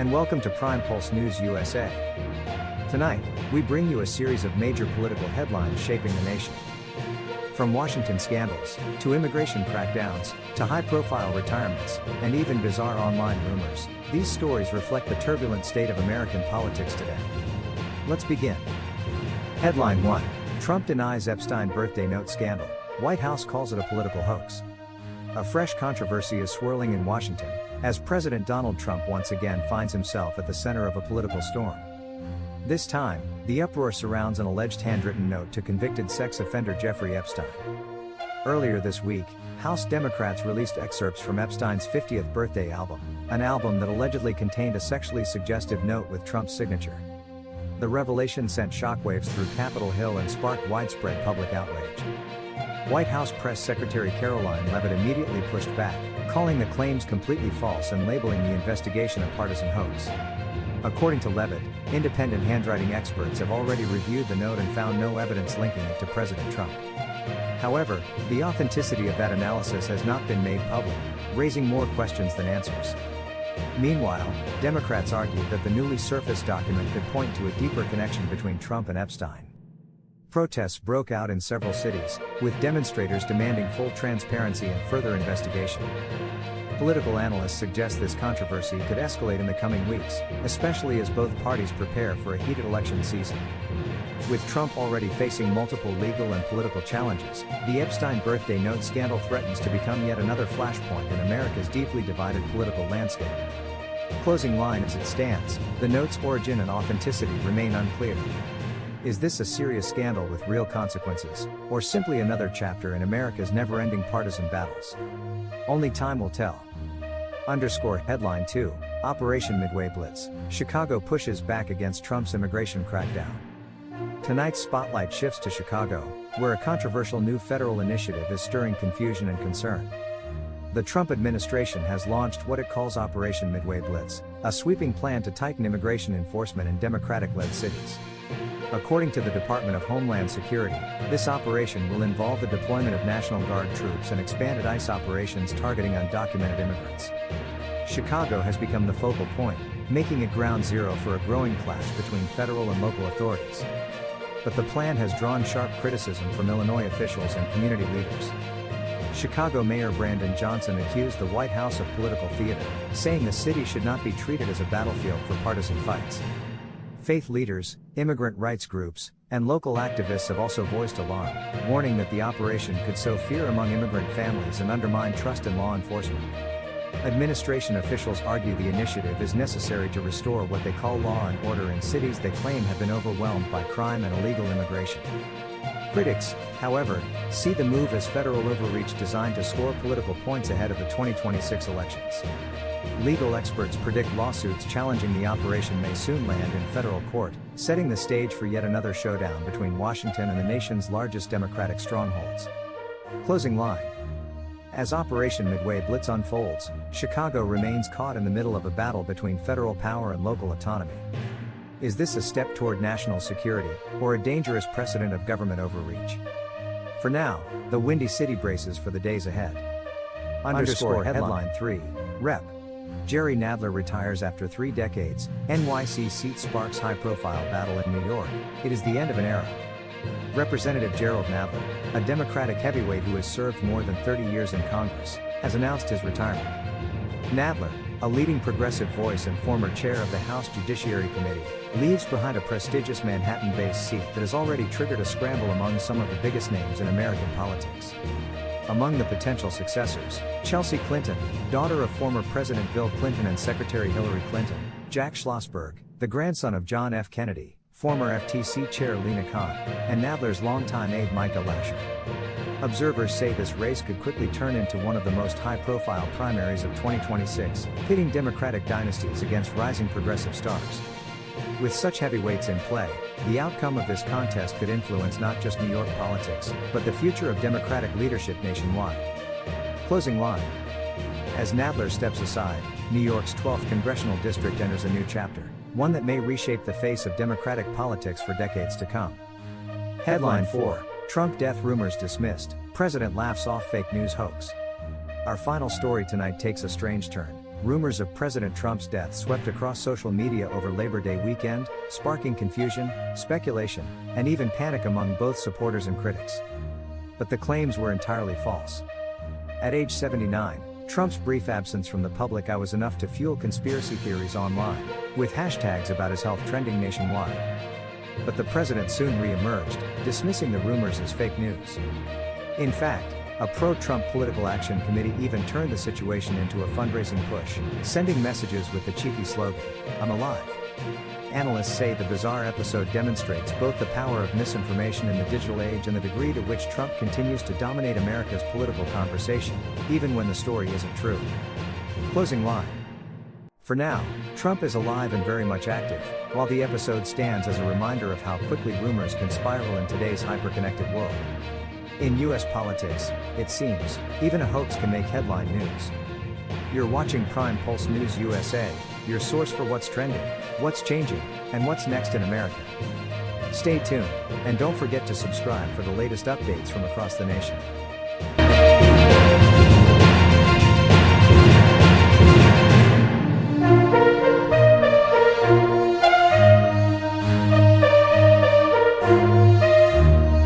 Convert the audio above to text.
and welcome to Prime Pulse News USA. Tonight, we bring you a series of major political headlines shaping the nation. From Washington scandals, to immigration crackdowns, to high-profile retirements, and even bizarre online rumors, these stories reflect the turbulent state of American politics today. Let's begin. Headline 1. Trump denies Epstein birthday note scandal. White House calls it a political hoax. A fresh controversy is swirling in Washington, as President Donald Trump once again finds himself at the center of a political storm. This time, the uproar surrounds an alleged handwritten note to convicted sex offender Jeffrey Epstein. Earlier this week, House Democrats released excerpts from Epstein's 50th birthday album, an album that allegedly contained a sexually suggestive note with Trump's signature. The revelation sent shockwaves through Capitol Hill and sparked widespread public outrage. White House Press Secretary Caroline Leavitt immediately pushed back, calling the claims completely false and labeling the investigation a partisan hoax. According to Leavitt, independent handwriting experts have already reviewed the note and found no evidence linking it to President Trump. However, the authenticity of that analysis has not been made public, raising more questions than answers. Meanwhile, Democrats argued that the newly surfaced document could point to a deeper connection between Trump and Epstein. Protests broke out in several cities, with demonstrators demanding full transparency and further investigation. Political analysts suggest this controversy could escalate in the coming weeks, especially as both parties prepare for a heated election season. With Trump already facing multiple legal and political challenges, the Epstein birthday note scandal threatens to become yet another flashpoint in America's deeply divided political landscape. Closing line as it stands, the note's origin and authenticity remain unclear. Is this a serious scandal with real consequences, or simply another chapter in America's never-ending partisan battles? Only time will tell. Headline 2, Operation Midway Blitz, Chicago pushes back against Trump's immigration crackdown. Tonight's spotlight shifts to Chicago, where a controversial new federal initiative is stirring confusion and concern. The Trump administration has launched what it calls Operation Midway Blitz, a sweeping plan to tighten immigration enforcement in Democratic-led cities. According to the Department of Homeland Security, this operation will involve the deployment of National Guard troops and expanded ICE operations targeting undocumented immigrants. Chicago has become the focal point, making it ground zero for a growing clash between federal and local authorities. But the plan has drawn sharp criticism from Illinois officials and community leaders. Chicago Mayor Brandon Johnson accused the White House of political theater, saying the city should not be treated as a battlefield for partisan fights. Faith leaders, immigrant rights groups, and local activists have also voiced alarm, warning that the operation could sow fear among immigrant families and undermine trust in law enforcement. Administration officials argue the initiative is necessary to restore what they call law and order in cities they claim have been overwhelmed by crime and illegal immigration. Critics, however, see the move as federal overreach designed to score political points ahead of the 2026 elections. Legal experts predict lawsuits challenging the operation may soon land in federal court, setting the stage for yet another showdown between Washington and the nation's largest Democratic strongholds. Closing line. As Operation Midway Blitz unfolds, Chicago remains caught in the middle of a battle between federal power and local autonomy. Is this a step toward national security, or a dangerous precedent of government overreach? For now, the Windy City braces for the days ahead. Headline 3, Rep. Jerry Nadler retires after 3 decades, NYC seat sparks high-profile battle in New York, it is the end of an era. Representative Jerrold Nadler, a Democratic heavyweight who has served more than 30 years in Congress, has announced his retirement. Nadler, a leading progressive voice and former chair of the House Judiciary Committee, leaves behind a prestigious Manhattan-based seat that has already triggered a scramble among some of the biggest names in American politics. Among the potential successors, Chelsea Clinton, daughter of former President Bill Clinton and Secretary Hillary Clinton, Jack Schlossberg, the grandson of John F. Kennedy, former FTC Chair Lena Khan, and Nadler's longtime aide Micah Lasher. Observers say this race could quickly turn into one of the most high-profile primaries of 2026, pitting Democratic dynasties against rising progressive stars. With such heavyweights in play, the outcome of this contest could influence not just New York politics, but the future of Democratic leadership nationwide. Closing line. As Nadler steps aside, New York's 12th congressional district enters a new chapter, one that may reshape the face of Democratic politics for decades to come. Headline 4, Trump death rumors dismissed, President laughs off fake news hoax. Our final story tonight takes a strange turn. rumors of President Trump's death swept across social media over Labor Day weekend, sparking confusion, speculation, and even panic among both supporters and critics. But the claims were entirely false. At age 79, Trump's brief absence from the public eye was enough to fuel conspiracy theories online, with hashtags about his health trending nationwide. But the president soon re-emerged, dismissing the rumors as fake news. In fact, a pro-Trump political action committee even turned the situation into a fundraising push, sending messages with the cheeky slogan, "I'm alive." Analysts say the bizarre episode demonstrates both the power of misinformation in the digital age and the degree to which Trump continues to dominate America's political conversation, even when the story isn't true. Closing line. For now, Trump is alive and very much active, while the episode stands as a reminder of how quickly rumors can spiral in today's hyper-connected world. In US politics, it seems, even a hoax can make headline news. You're watching Prime Pulse News USA, your source for what's trending, what's changing, and what's next in America. Stay tuned, and don't forget to subscribe for the latest updates from across the nation.